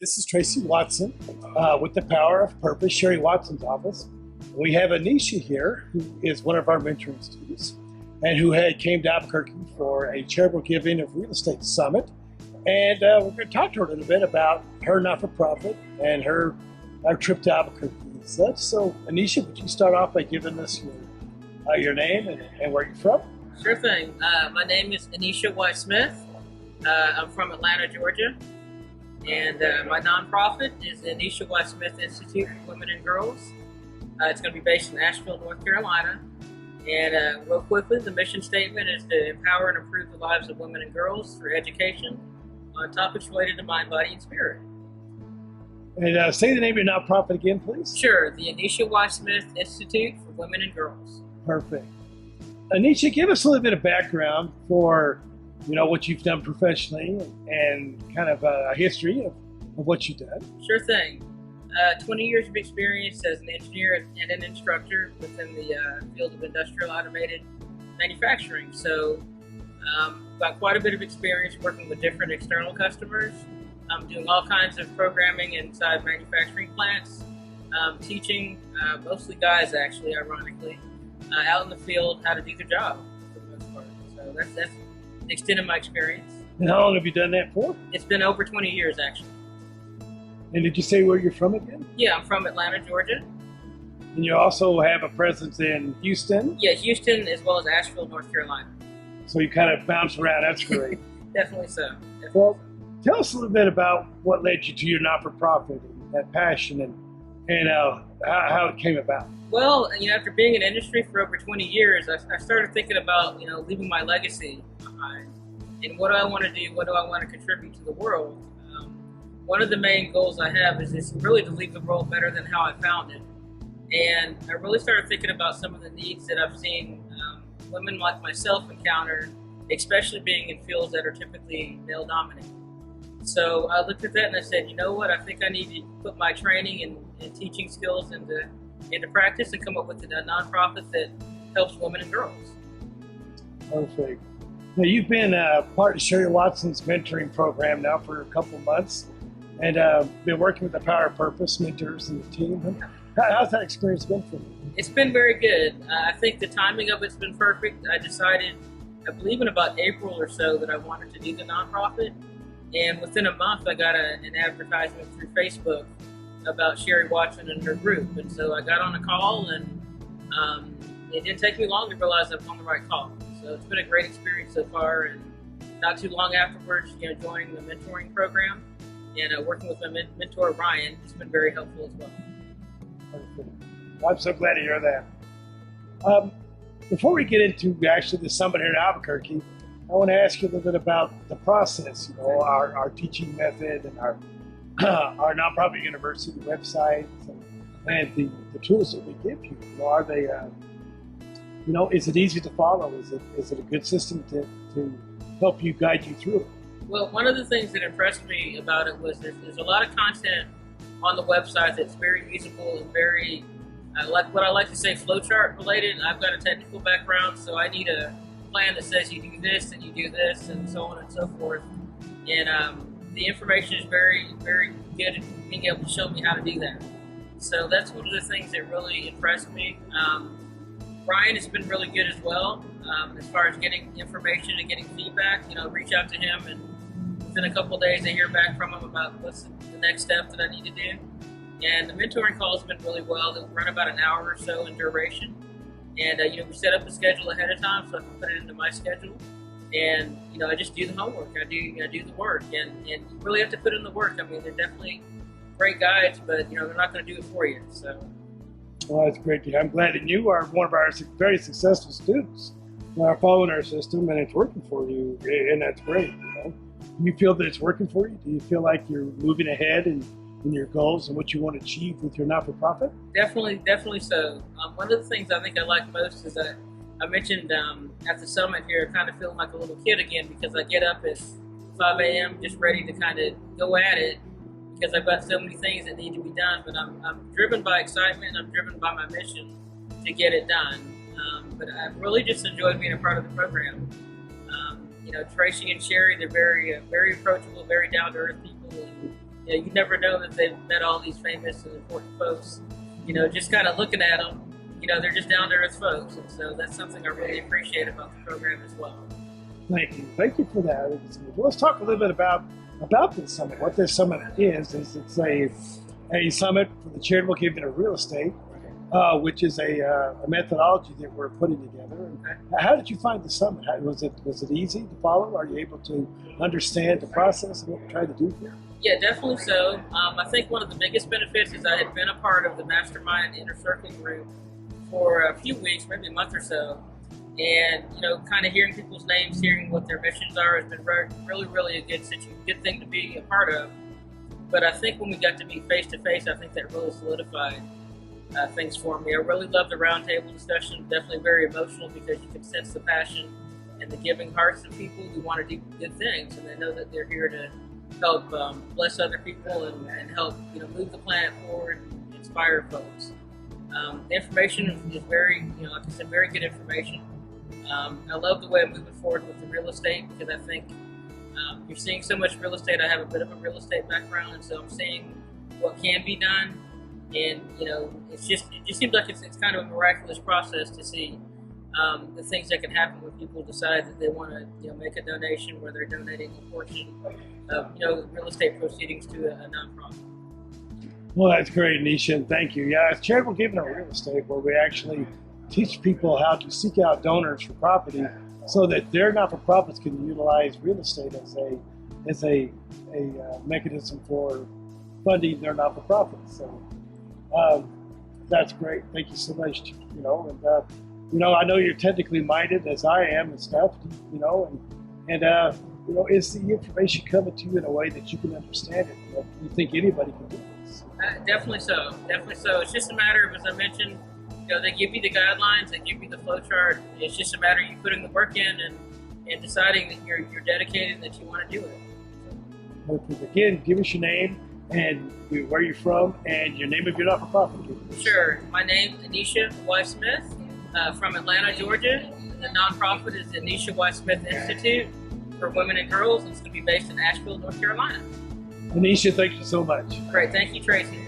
This is Tracy Watson with the Power of Purpose, Sherry Watson's office. We have Aneshia here, who is one of our mentoring students and who came to Albuquerque for a charitable giving of real estate summit. And we're going to talk to her a little bit about her not-for-profit and our trip to Albuquerque and such. So, Aneshia, would you start off by giving us your name and where you're from? Sure thing. My name is Aneshia White-Smith. I'm from Atlanta, Georgia. And my nonprofit is the Aneshia White-Smith Institute for Women and Girls. It's going to be based in Asheville, North Carolina. And real quickly, the mission statement is to empower and improve the lives of women and girls through education on topics related to mind, body, and spirit. And say the name of your nonprofit again, please. Sure, the Aneshia White-Smith Institute for Women and Girls. Perfect. Aneshia, give us a little bit of background for what you've done professionally and kind of a history of what you've done. Sure thing. 20 years of experience as an engineer and an instructor within the field of industrial automated manufacturing. So got quite a bit of experience working with different external customers. I'm doing all kinds of programming inside manufacturing plants, teaching mostly guys, actually, ironically, out in the field how to do their job for the most part. So that's the extent of my experience. And how long have you done that for? It's been over 20 years, actually. And did you say where you're from again? Yeah, I'm from Atlanta, Georgia. And you also have a presence in Houston? Yeah, Houston as well as Asheville, North Carolina. So you kind of bounce around. That's great. Definitely so. Well, tell us a little bit about what led you to your not-for-profit and that passion and how it came about. Well, after being in industry for over 20 years, I started thinking about, leaving my legacy behind. And what do I want to do? What do I want to contribute to the world? One of the main goals I have is really to leave the world better than how I found it. And I really started thinking about some of the needs that I've seen women like myself encounter, especially being in fields that are typically male-dominated. So I looked at that and I said, you know what, I think I need to put my training and teaching skills into practice and come up with a nonprofit that helps women and girls. Perfect. Now, you've been part of Sherry Watson's mentoring program now for a couple of months and been working with the Power of Purpose mentors and the team. How's that experience been for you? It's been very good. I think the timing of it's been perfect. I decided, I believe in about April or so, that I wanted to do the nonprofit. And within a month, I got an advertisement through Facebook about Sherry Watson and her group. And so I got on a call, and it didn't take me long to realize I was on the right call. So it's been a great experience so far. And not too long afterwards, joining the mentoring program and working with my mentor, Ryan, has been very helpful as well. Perfect. Well, I'm so glad to hear that. Before we get into actually the summit here in Albuquerque, I want to ask you a little bit about the process, our teaching method and our nonprofit university website and the tools that we give you. Are they, is it easy to follow? Is it a good system to help you, guide you through it? Well, one of the things that impressed me about it was there's a lot of content on the website that's very usable and very, like what I like to say, flowchart related. I've got a technical background, so I need a plan that says you do this and you do this and so on and so forth. And the information is very, very good at being able to show me how to do that. So that's one of the things that really impressed me. Brian has been really good as well as far as getting information and getting feedback. Reach out to him, and within a couple of days I hear back from him about what's the next step that I need to do. And the mentoring calls have been really well. They'll run about an hour or so in duration. And we set up a schedule ahead of time so I can put it into my schedule. And I just do the homework. I do the work, and you really have to put in the work. I mean, they're definitely great guides, but they're not going to do it for you. So. Well, that's great to hear. I'm glad that you are one of our very successful students who are following our system, and it's working for you, and that's great. Do you feel that it's working for you? Do you feel like you're moving ahead in your goals and what you want to achieve with your not-for-profit? Definitely so. One of the things I think I like most is that I mentioned at the summit here, kind of feeling like a little kid again, because I get up at 5 a.m. just ready to kind of go at it, because I've got so many things that need to be done. But I'm driven by excitement, and I'm driven by my mission to get it done. But I've really just enjoyed being a part of the program. Tracy and Sherry, they're very approachable, very down to earth people. And, you never know that they've met all these famous and important folks. Just kind of looking at them, they're just down to earth folks, and so that's something I really appreciate about the program as well. Thank you for that. Well, let's talk a little bit about this summit. What this summit is it's a summit for the charitable giving of real estate, which is a methodology that we're putting together. And how did you find the summit? Was it easy to follow? Are you able to understand the process and what we're trying to do here? Yeah, definitely so. I think one of the biggest benefits is I had been a part of the Mastermind Inner Circle group for a few weeks, maybe a month or so. And, kind of hearing people's names, hearing what their missions are has been really a good thing to be a part of. But I think when we got to meet face to face, I think that really solidified things for me. I really loved the roundtable discussion, definitely very emotional because you can sense the passion and the giving hearts of people who want to do good things. And they know that they're here to help bless other people and help, move the planet forward and inspire folks. The information is very, like I said, very good information. I love the way I'm moving forward with the real estate because I think you're seeing so much real estate. I have a bit of a real estate background, and so I'm seeing what can be done. And it just seems like it's kind of a miraculous process to see the things that can happen when people decide that they want to make a donation, where they're donating a portion of real estate proceedings to a nonprofit. Well, that's great, Aneshias, and thank you. Yeah, it's charitable giving of real estate where we actually teach people how to seek out donors for property so that their not-for-profits can utilize real estate as a mechanism for funding their not-for-profits. So that's great. Thank you so much. I know you're technically minded as I am and stuff. Is the information coming to you in a way that you can understand it? Do you think anybody can do this? Definitely so. It's just a matter of, as I mentioned, they give you the guidelines, they give you the flow chart. It's just a matter of you putting the work in and deciding that you're dedicated and that you want to do it. Again, give us your name and where you're from and your name of your not-for-profit. Sure. My name is Aneshia Y. Smith from Atlanta, Georgia. The nonprofit is the Aneshia Y. Smith Institute for Women and Girls. It's going to be based in Asheville, North Carolina. Aneshias, thank you so much. Great. Thank you, Tracy.